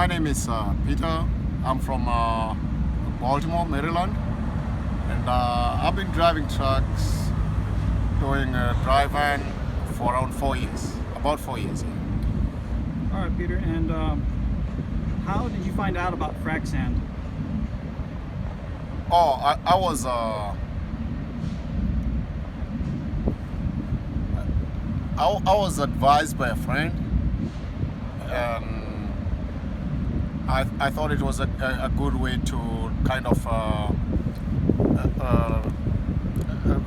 My name is Peter. I'm from Baltimore, Maryland, and I've been driving trucks, doing dry van for around 4 years, about 4 years. All right, Peter, and how did you find out about frac sand? Oh, I was advised by a friend, and I thought it was a good way to kind of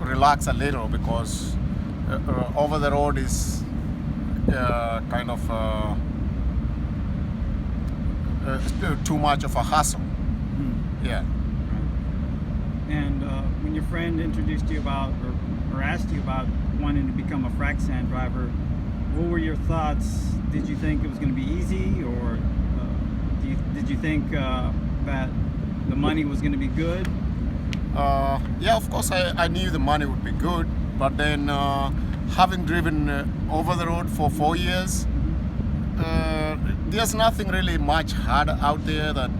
relax a little, because over the road is kind of too much of a hassle. Yeah. And when your friend introduced you about or asked you about wanting to become a frac sand driver, what were your thoughts? Did you think it was going to be easy, or did you think that the money was going to be good? Yeah, of course I knew the money would be good, but then having driven over the road for 4 years, there's nothing really much hard out there that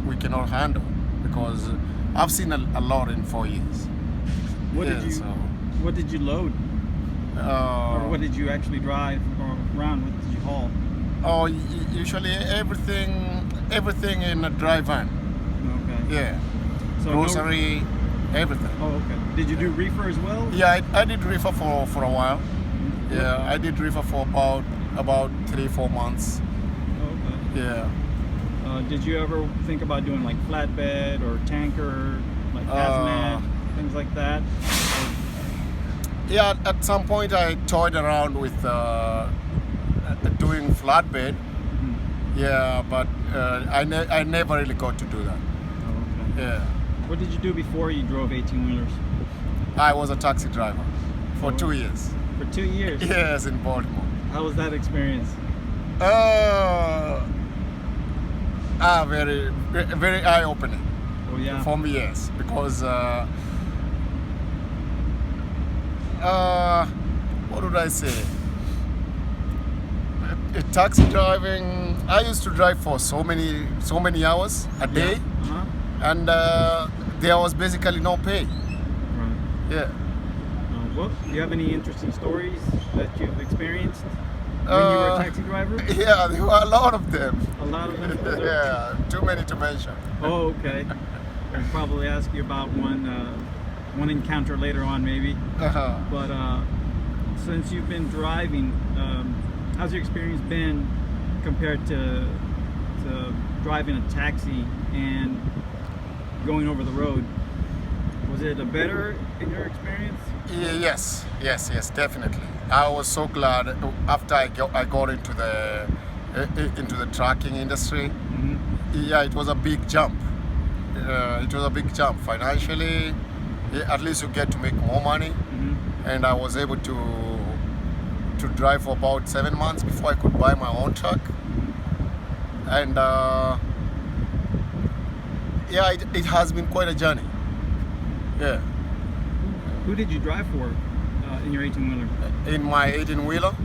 we cannot handle, because I've seen a lot in 4 years. What did you load? Or what did you actually drive or around? What did you haul? Oh, usually everything in a dry van. Okay. Yeah. So grocery, everything. Oh, okay. Did you do reefer as well? Yeah, I did reefer for a while. Yeah, I did reefer for about 3-4 months. Okay. Yeah. Did you ever think about doing like flatbed or tanker, like hazmat, things like that? Yeah, at some point I toyed around with doing flatbed. Yeah, but I never really got to do that. Oh, okay. Yeah. What did you do before you drove 18-wheelers? I was a taxi driver for 2 years. For 2 years? Yes, in Baltimore. How was that experience? Very, very eye-opening. Oh yeah. For me, yes, because what would I say? Taxi driving. I used to drive for so many hours a day, and there was basically no pay. Right. Yeah. Well, do you have any interesting stories that you've experienced when you were a taxi driver? Yeah, there were a lot of them. A lot of them? Yeah, too many to mention. Oh, okay. I'll probably ask you about one encounter later on, maybe. But since you've been driving, how's your experience been compared to driving a taxi and going over the road? Was it a better in your experience? Yes, definitely. I was so glad after I got into the trucking industry. Yeah, it was a big jump. It was a big jump financially. At least you get to make more money, and I was able to drive for about 7 months before I could buy my own truck. And yeah, it has been quite a journey. Yeah. Who did you drive for in your 18-wheeler? In my 18-wheeler,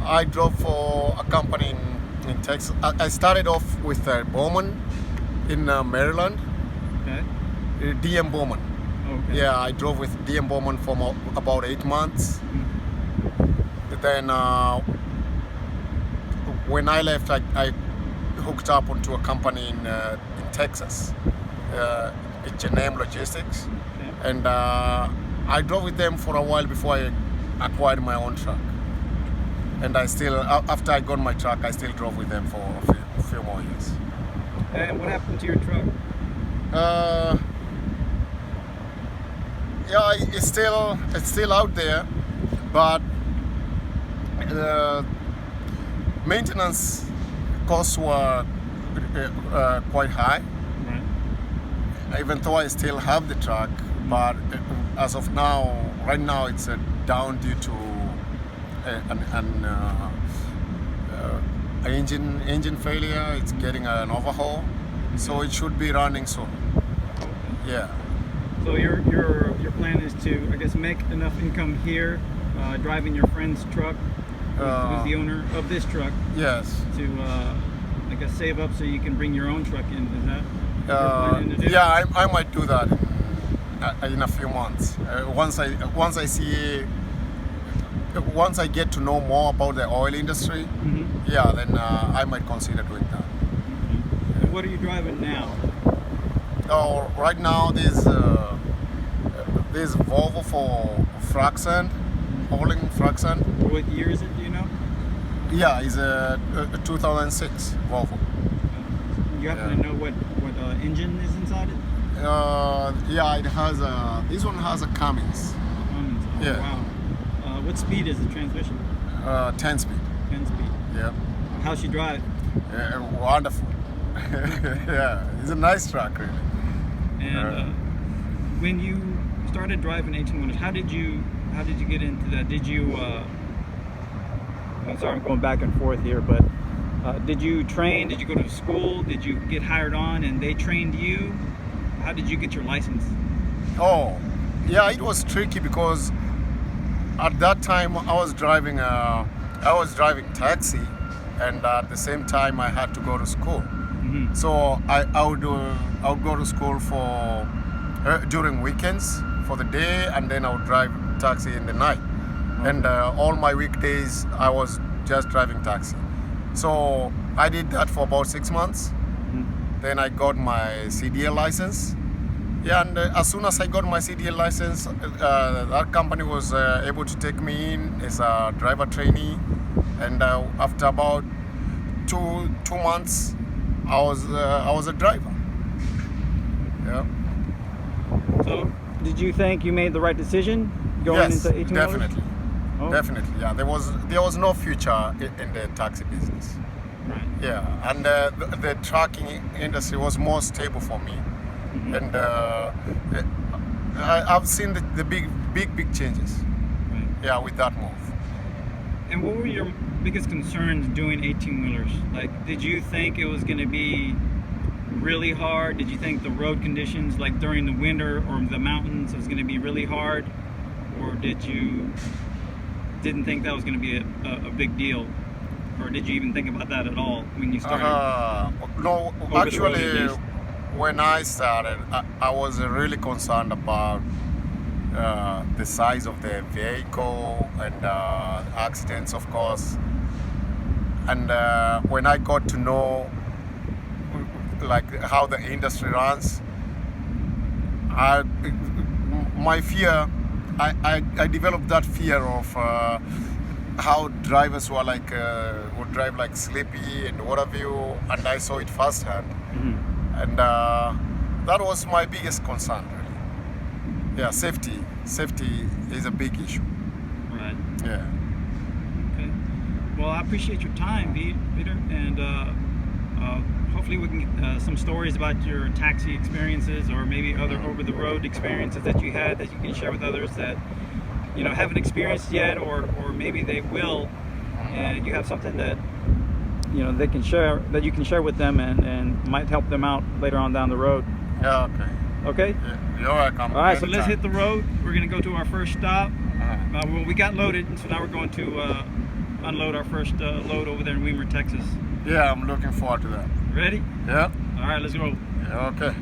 I drove for a company in Texas. I started off with Bowman in Maryland. Okay. DM Bowman. Okay. Yeah, I drove with DM Bowman for about 8 months. Then when I left, I hooked up onto a company in Texas, H&M Logistics, and I drove with them for a while before I acquired my own truck. And I still, after I got my truck, I still drove with them for a few more years. And what happened to your truck? Yeah, it's still out there, but maintenance costs were quite high. Right. Even though I still have the truck, but as of now, right now it's down due to an engine failure. It's getting an overhaul, so it should be running soon. Yeah. So your plan is to, I guess, make enough income here, driving your friend's truck, who's the owner of this truck. Yes. To, I guess, save up so you can bring your own truck in. Is that what you're planning to do? Yeah, I might do that in a few months. Once I get to know more about the oil industry, yeah, then I might consider doing that. And what are you driving now? Oh, right now there's Volvo for Frac Sand Hauling Frac Sand. What year is it? Do you know? Yeah, it's a 2006 Volvo. You happen to know what engine is inside it? Yeah, it has this one has a Cummins. Cummins. Oh, Yeah. wow. What speed is the transmission? 10 speed. 10 speed. Yeah. How's she drive? Wonderful. Yeah, it's a nice truck, really. And when you started driving 18-wheelers, how did you get into that? Did you? I'm sorry, I'm going back and forth here, but did you train? Did you go to school? Did you get hired on and they trained you? How did you get your license? Oh, yeah, it was tricky because at that time I was driving taxi, and at the same time I had to go to school. So I would go to school for during weekends for the day, and then I would drive taxi in the night. And all my weekdays I was just driving taxi. So I did that for about 6 months. Then I got my CDL license. Yeah, and as soon as I got my CDL license, that company was able to take me in as a driver trainee. And after about two months, I was a driver. Yeah. So, did you think you made the right decision going into 18-wheelers? Definitely. Oh. Definitely. Yeah, there was no future in the taxi business. Right. Yeah, and the trucking industry was more stable for me, and I've seen the big changes. Right. Yeah, with that move. And what were your biggest concerns doing 18-wheelers? Like, did you think it was going to be really hard? Did you think the road conditions, like during the winter or the mountains, was going to be really hard? Or did you didn't think that was going to be a big deal? Or did you even think about that at all when you started? No, actually, when I started, I was really concerned about the size of the vehicle and accidents, of course. And when I got to know like how the industry runs, my fear, I developed that fear of how drivers were like would drive like sleepy and what have you, and I saw it firsthand. And that was my biggest concern, really. Yeah, safety is a big issue. Right. Yeah. Okay. Well, I appreciate your time, Peter, and hopefully we can get some stories about your taxi experiences, or maybe other over-the-road experiences that you had that you can share with others that haven't experienced yet, or maybe they will, and you have something that they can share, that you can share with them, and might help them out later on down the road. Yeah. Okay. Okay. Yeah, you're welcome. All right. So let's hit the road. We're gonna go to our first stop. Well, we got loaded, so now we're going to unload our first load over there in Weimar, Texas. Yeah, I'm looking forward to that. Ready? Yeah. All right. Let's go. Yeah, okay.